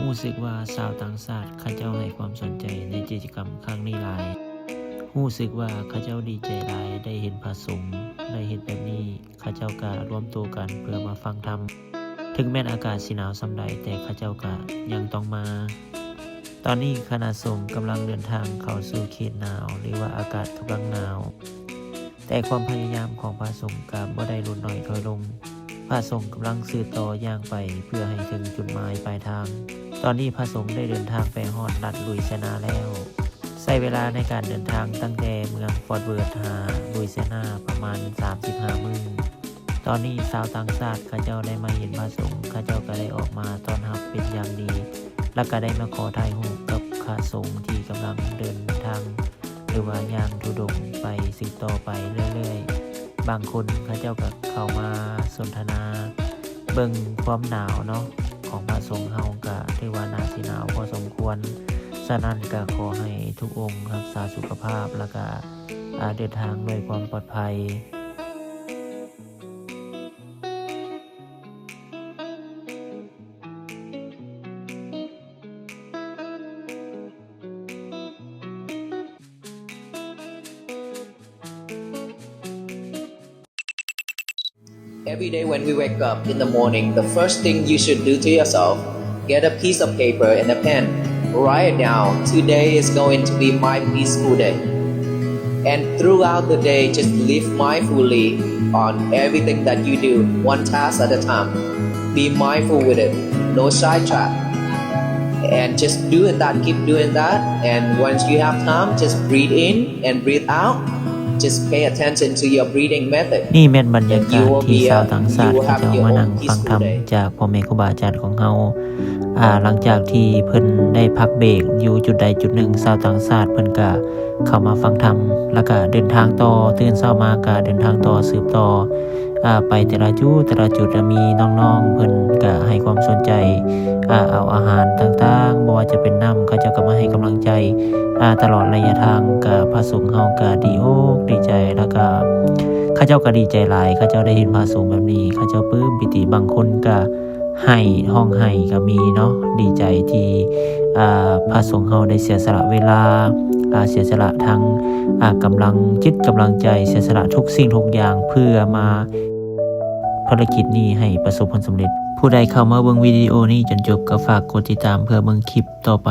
รู้สึกว่าชาวต่างชาติเขาเจ้าให้ความสนใจในกิจกรรมครั้งนี้หลายรู้สึกว่าเขาเจ้าดีใจหลายได้เห็นพระสงฆ์ได้เห็นแบบนี้เขาเจ้าก็รวมตัวกันเพื่อมาฟังธรรมถึงแม้นอากาศสิหนาวส่ำใดแต่เขาเจ้าก็ยังต้องมาตอนนี้คณะสงฆ์กำลังเดินทางเข้าสู่เขตหนาวหรือว่าอากาศกำลังหนาวแต่ความพยายามของพระสงฆ์ก็บ่ได้ลดน้อยถอยลงพระสงฆ์กำลังสืบต่อย่างไปเพื่อให้ถึงจุดหมายปลายทางตอนนี้พระสงฆ์ได้เดินทางไปฮอดรัฐลุยเซียนาแล้วใช้เวลาในการเดินทางตั้งแต่เมืองฟอร์ตเวิร์ธหาลุยเซียนาประมาณ35มื้อตอนนี้ชาวต่างชาติเขาเจ้าได้มาเห็นพระสงฆ์เขาเจ้าก็ได้ออกมาต้อนรับเป็นอย่างดีและก็ได้มาขอถ่ายรูปกับพระสงฆ์ที่กำลังเดินทางหรือว่าย่างธุดงค์ไปสืบต่อไปเรื่อยๆบางคนเขาเจ้าก็เข้ามาสนทนาเบิ่งความหนาวเนาะของพระสงฆ์เฮาก็ถือว่าน่าสิหนาวพอสมควรฉะนั้นก็ขอให้ทุกองค์รักษาสุขภาพแล้วก็เดินทางด้วยความปลอดภัยEvery day when we wake up in the morning, the first thing you should do to yourself, get a piece of paper and a pen. Write it down. Today is going to be my peaceful day. And throughout the day, just live mindfully on everything that you do, one task at a time. Be mindful with it. No sidetrack. And just doing that, keep doing that. And once you have time, just breathe in and breathe out.Just pay attention to your breathing method นี่แม่นบรรยากาศที่ชาวต่างชาติเขาจะมานั่งฟังธรรมจากพ่อแม่ครูบาอาจารย์ของเฮาหลังจากที่เพิ่นได้พักเบรกอยู่จุดใดจุดหนึ่งชาวต่างชาติเพิ่นก็เข้ามาฟังธรรมแล้วก็เดินทางต่อตื่นเช้ามาก็เดินทางต่อสืบต่อไปแต่ละจุดมีน้องๆเพิ่นก็ให้ความสนใจเอาอาหารต่างๆบ่ว่าจะเป็นน้ำเขาจะก็มาให้กำลังใจตลอดระยะทางกับพระสงฆ์เฮาก็ดีอกดีใจแล้วก็เขาเจ้าก็ดีใจหลายเขาเจ้าได้เห็นพระสงฆ์แบบนี้เขาเจ้าปลื้มปิติบางคนก็ให้ห้องให้ก็มีเนาะดีใจที่พระสงฆ์เฮาได้เสียสละเวลาเสียสละทั้งกำลังจิตกำลังใจเสียสละทุกสิ่งทุกอย่างเพื่อมาภารกิจนี้ให้ประสบผลสำเร็จผู้ใดเข้ามาเบิ่งวิดีโอนี้จนจบก็ฝากกดติดตามเพื่อเบิ่งคลิปต่อไป